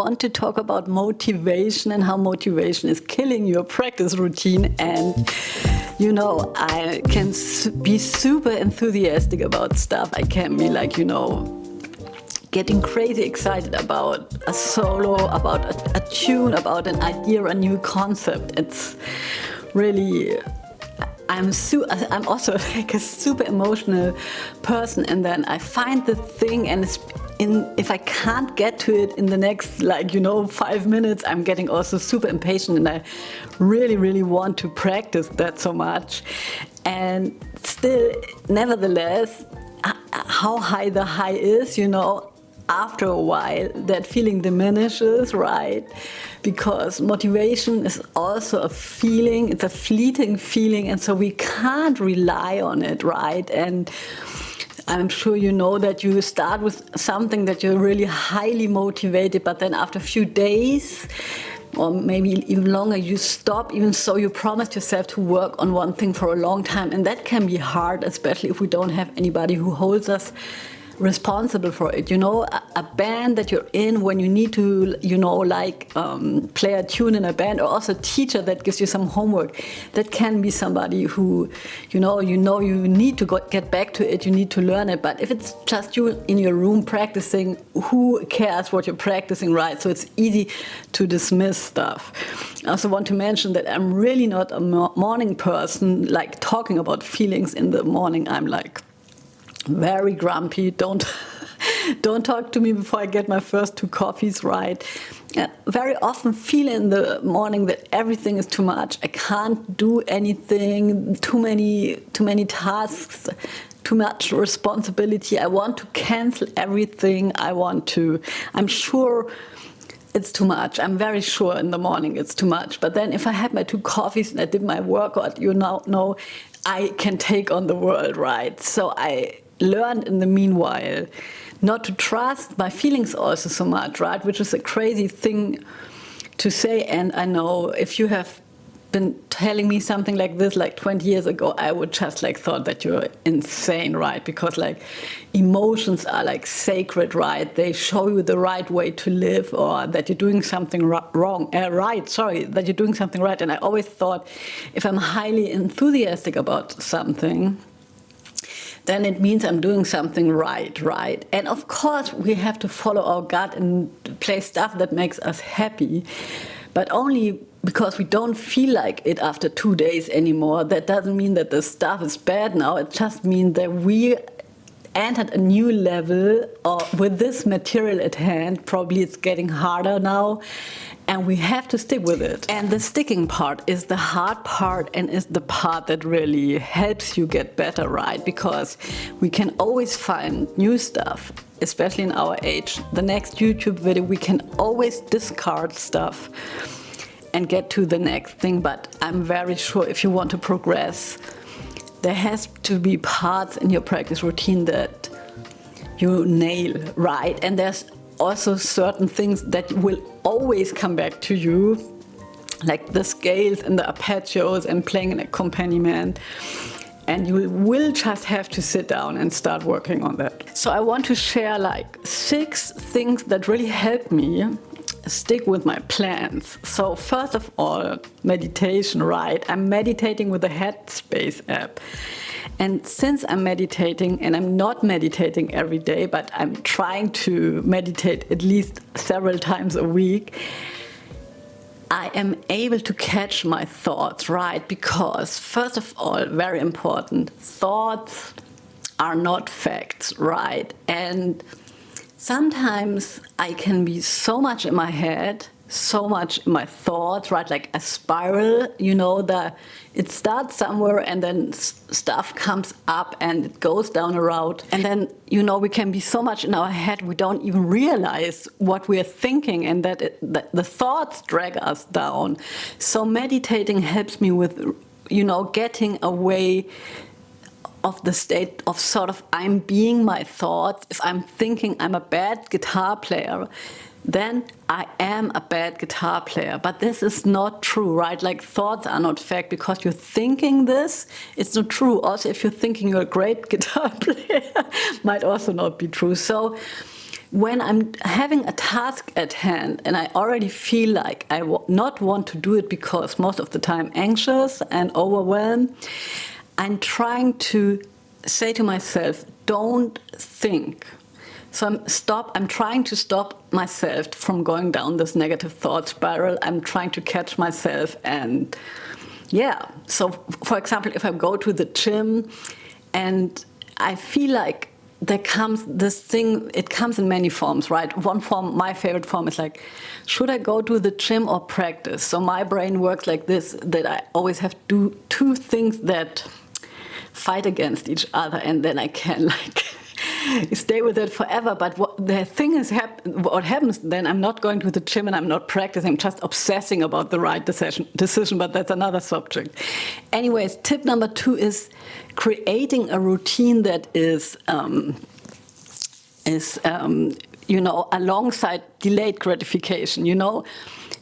I want to talk about motivation and how motivation is killing your practice routine. And you know, I can be super enthusiastic about stuff. I can be like, you know, getting crazy excited about a solo, about a tune, about an idea, a new concept. It's really, I'm also like a super emotional person, and then I find the thing, and if I can't get to it in the next, like, you know, 5 minutes, I'm getting also super impatient, and I really, really want to practice that so much. And still, nevertheless, how high the high is, you know, after a while, that feeling diminishes, right? Because motivation is also a feeling, it's a fleeting feeling, and so we can't rely on it, right? And I'm sure you know that you start with something that you're really highly motivated, but then after a few days, or maybe even longer, you stop, even so you promised yourself to work on one thing for a long time. And that can be hard, especially if we don't have anybody who holds us responsible for it. You know, a band that you're in when you need to, you know, like play a tune in a band, or also a teacher that gives you some homework. That can be somebody who, you need to get back to it, you need to learn it. But if it's just you in your room practicing, who cares what you're practicing, right? So it's easy to dismiss stuff. I also want to mention that I'm really not a morning person, like talking about feelings in the morning. I'm like very grumpy. Don't talk to me before I get my first 2 coffees, right? Very often feel in the morning that everything is too much. I can't do anything, too many tasks, too much responsibility. I want to cancel everything. I'm sure it's too much. I'm very sure in the morning it's too much. But then if I had my 2 coffees and I did my workout, you know, I can take on the world, right? So I learned in the meanwhile not to trust my feelings also so much, right? Which is a crazy thing to say. And I know if you have been telling me something like this like 20 years ago, I would just like thought that you're insane, right? Because like emotions are like sacred, right? They show you the right way to live, or that you're doing something that you're doing something right. And I always thought if I'm highly enthusiastic about something, then it means I'm doing something right? And of course, we have to follow our gut and play stuff that makes us happy, but only because we don't feel like it after 2 days anymore. That doesn't mean that the stuff is bad now. It just means that we entered a new level, or with this material at hand, probably it's getting harder now, and we have to stick with it. And the sticking part is the hard part, and is the part that really helps you get better, right? Because we can always find new stuff, especially in our age. The next YouTube video, we can always discard stuff and get to the next thing. But I'm very sure if you want to progress, there has to be parts in your practice routine that you nail, right? And there's also certain things that will always come back to you, like the scales and the arpeggios and playing an accompaniment. And you will just have to sit down and start working on that. So I want to share like 6 things that really help me stick with my plans. So first of all, meditation, right? I'm meditating with the Headspace app. And since I'm meditating, and I'm not meditating every day, but I'm trying to meditate at least several times a week, I am able to catch my thoughts, right? Because first of all, very important, thoughts are not facts, right? And sometimes I can be so much in my head, so much in my thoughts, right? Like a spiral, you know, it starts somewhere and then stuff comes up and it goes down a route. And then, you know, we can be so much in our head, we don't even realize what we're thinking, and that the thoughts drag us down. So meditating helps me with, you know, getting away of the state of sort of I'm being my thoughts. If I'm thinking I'm a bad guitar player, then I am a bad guitar player. But this is not true, right? Like thoughts are not fact. Because you're thinking this, it's not true. Also, if you're thinking you're a great guitar player, might also not be true. So when I'm having a task at hand and I already feel like I not want to do it because most of the time anxious and overwhelmed, I'm trying to say to myself, don't think. So I'm trying to stop myself from going down this negative thought spiral. I'm trying to catch myself and so for example, if I go to the gym and I feel like there comes this thing, it comes in many forms, right? One form, my favorite form is like, should I go to the gym or practice? So my brain works like this, that I always have to do two things that fight against each other, and then I can like stay with it forever. But what the thing is, what happens then, I'm not going to the gym and I'm not practicing, I'm just obsessing about the right decision, but that's another subject. Anyways, tip number 2 is creating a routine that is alongside delayed gratification,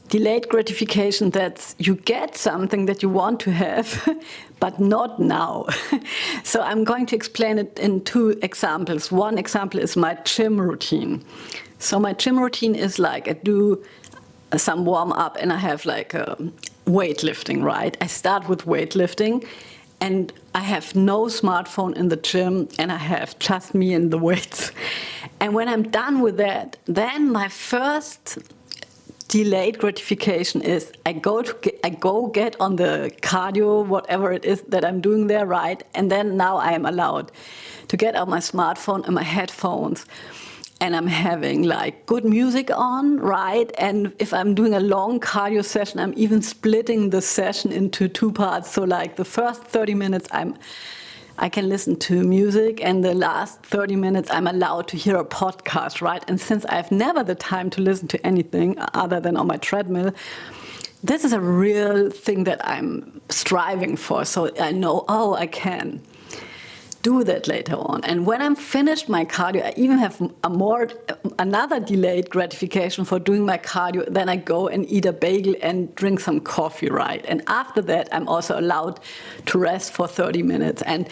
delayed gratification, that's you get something that you want to have, but not now. So I'm going to explain it in 2 examples. One example is my gym routine. So my gym routine is like I do some warm up and I have like weightlifting, right? I start with weightlifting and I have no smartphone in the gym and I have just me and the weights. And when I'm done with that, then my first delayed gratification is I go get on the cardio, whatever it is that I'm doing there, right? And then now I am allowed to get out my smartphone and my headphones, and I'm having like good music on, right? And if I'm doing a long cardio session, I'm even splitting the session into 2 parts. So like the first 30 minutes I can listen to music, and the last 30 minutes I'm allowed to hear a podcast, right? And since I have never the time to listen to anything other than on my treadmill, this is a real thing that I'm striving for. So I know, I can do that later on. And when I'm finished my cardio, I even have another delayed gratification for doing my cardio. Then I go and eat a bagel and drink some coffee, right? And after that, I'm also allowed to rest for 30 minutes. And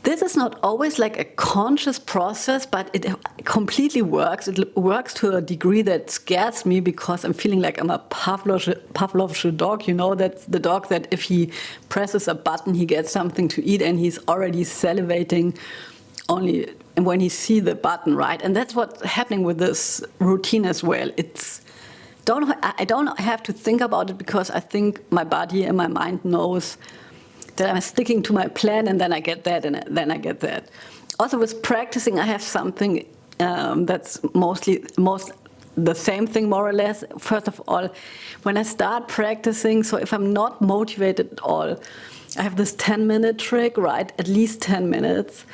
this is not always like a conscious process, but it completely works. It works to a degree that scares me because I'm feeling like I'm a Pavlov's dog. That's the dog that if he presses a button, he gets something to eat, and he's already salivating only when he sees the button, right? And that's what's happening with this routine as well. I don't have to think about it because I think my body and my mind knows that I'm sticking to my plan, and then I get that, and then I get that. Also with practicing, I have something that's most the same thing, more or less. First of all, when I start practicing, so if I'm not motivated at all, I have this 10-minute trick, right? At least 10 minutes.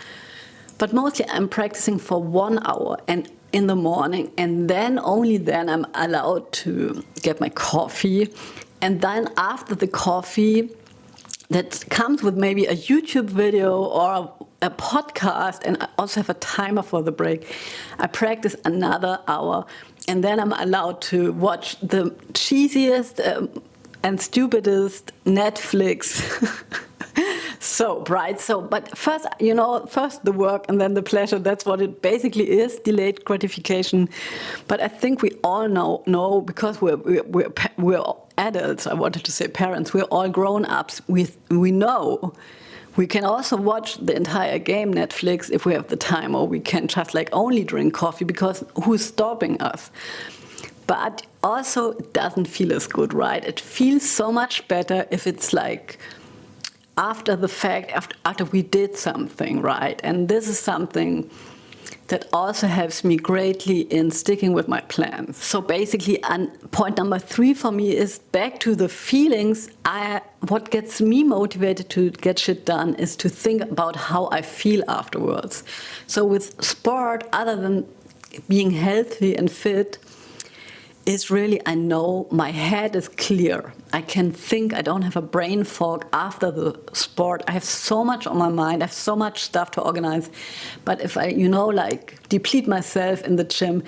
But mostly I'm practicing for 1 hour and in the morning, and then only then I'm allowed to get my coffee. And then after the coffee, that comes with maybe a YouTube video or a podcast, and I also have a timer for the break. I practice another hour, and then I'm allowed to watch the cheesiest and stupidest Netflix soap, right? So, but first, first the work and then the pleasure. That's what it basically is, delayed gratification. But I think we all know because we're adults. I wanted to say parents. We're all grown-ups. We know we can also watch the entire game Netflix if we have the time, or we can just like only drink coffee because who's stopping us? But also it doesn't feel as good, right? It feels so much better if it's like after the fact, after we did something, right? And this is something that also helps me greatly in sticking with my plans. So basically, point number 3 for me is back to the feelings. What gets me motivated to get shit done is to think about how I feel afterwards. So with sport, other than being healthy and fit, is really, I know my head is clear. I can think, I don't have a brain fog after the sport. I have so much on my mind, I have so much stuff to organize. But if I, deplete myself in the gym,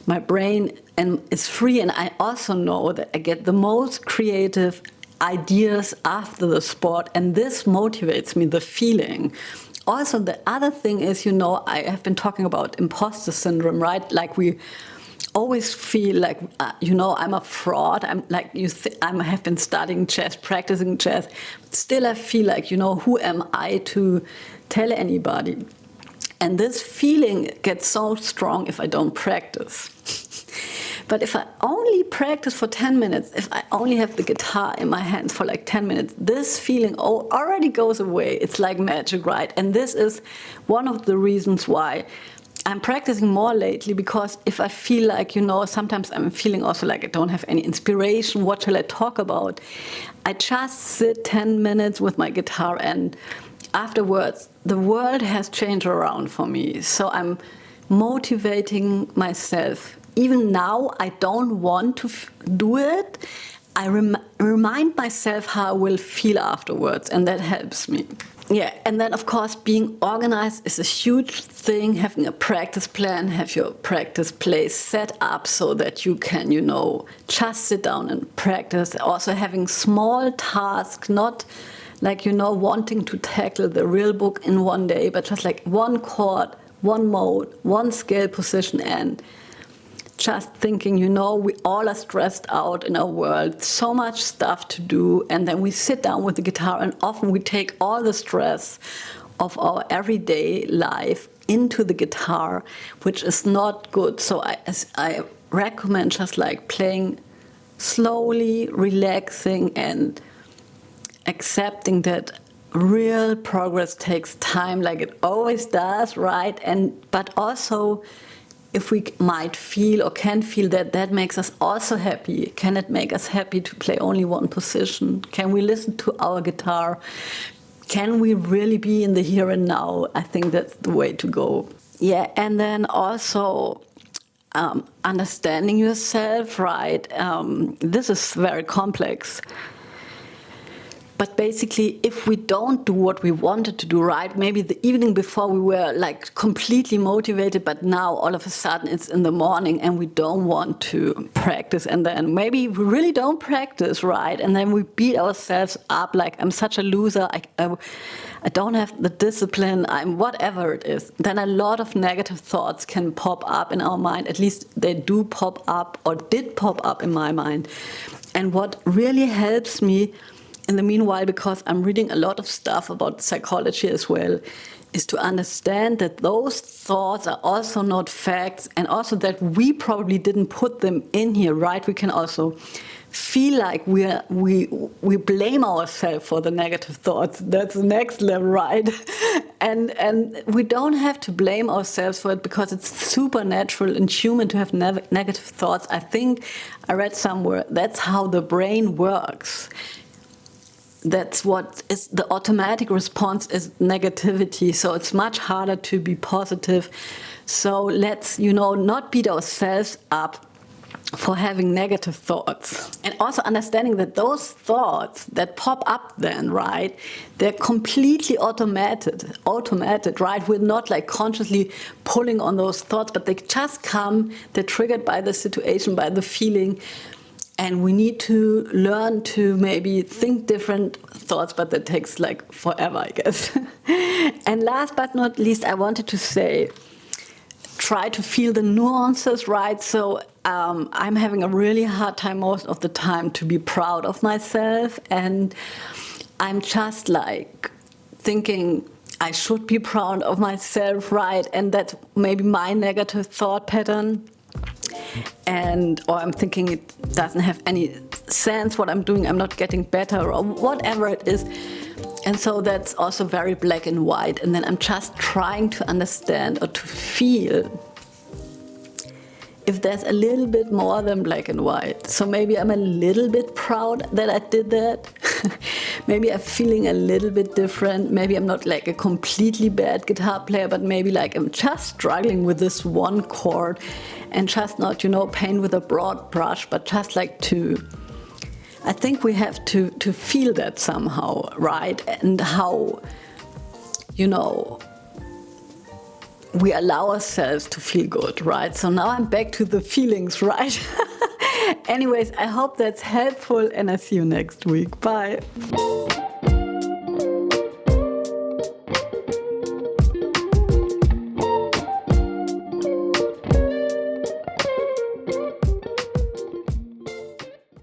my brain is free, and I also know that I get the most creative ideas after the sport, and this motivates me, the feeling Also, the other thing is, you know, I have been talking about imposter syndrome, right? Like we always feel like, you know, I'm a fraud. I'm like, I have been studying jazz, practicing jazz. Still, I feel like, you know, who am I to tell anybody? And this feeling gets so strong if I don't practice. But if I only practice for 10 minutes, if I only have the guitar in my hands for like 10 minutes, this feeling already goes away. It's like magic, right? And this is one of the reasons why I'm practicing more lately, because if I feel like, you know, sometimes I'm feeling also like I don't have any inspiration, what shall I talk about? I just sit 10 minutes with my guitar, and afterwards, the world has changed around for me. So I'm motivating myself. Even now, I don't want to do it. I remind myself how I will feel afterwards, and that helps me. Yeah, and then of course being organized is a huge thing. Having a practice plan, have your practice place set up so that you can, you know, just sit down and practice. Also having small tasks, not like, you know, wanting to tackle the real book in one day, but just like one chord, one mode, one scale position, and just thinking, you know, we all are stressed out in our world, so much stuff to do, and then we sit down with the guitar, and often we take all the stress of our everyday life into the guitar, which is not good. So I recommend just like playing slowly, relaxing, and accepting that real progress takes time, like it always does, right? But also, if we might feel or can feel that that makes us also happy, can it make us happy to play only one position? Can we listen to our guitar? Can we really be in the here and now? I think that's the way to go. Yeah, and then also understanding yourself, right? This is very complex. But basically, if we don't do what we wanted to do, right, maybe the evening before we were like completely motivated, but now all of a sudden it's in the morning and we don't want to practice, and then maybe we really don't practice, right, and then we beat ourselves up like, I'm such a loser, I don't have the discipline, I'm whatever it is, then a lot of negative thoughts can pop up in our mind. At least they do pop up, or did pop up in my mind. And what really helps me in the meanwhile, because I'm reading a lot of stuff about psychology as well, is to understand that those thoughts are also not facts, and also that we probably didn't put them in here, right? We can also feel like we blame ourselves for the negative thoughts. That's the next level, right? And we don't have to blame ourselves for it, because it's super natural and human to have negative thoughts. I think I read somewhere that's how the brain works. That's what is the automatic response, is negativity. So it's much harder to be positive. So let's, you know, not beat ourselves up for having negative thoughts. And also understanding that those thoughts that pop up then, right, they're completely automated, right? We're not like consciously pulling on those thoughts, but they just come, they're triggered by the situation, by the feeling. And we need to learn to maybe think different thoughts, but that takes like forever, I guess. And last but not least, I wanted to say, try to feel the nuances, right? So I'm having a really hard time most of the time to be proud of myself. And I'm just like thinking I should be proud of myself, right? And that's maybe my negative thought pattern. Or I'm thinking it doesn't have any sense what I'm doing, I'm not getting better, or whatever it is. And so that's also very black and white. And then I'm just trying to understand or to feel if there's a little bit more than black and white. So maybe I'm a little bit proud that I did that. Maybe I'm feeling a little bit different. Maybe I'm not like a completely bad guitar player, but maybe like I'm just struggling with this one chord, and just not, you know, paint with a broad brush, but just like I think we have to feel that somehow, right? And how, you know, we allow ourselves to feel good, right? So now I'm back to the feelings, right? Anyways, I hope that's helpful, and I see you next week. Bye.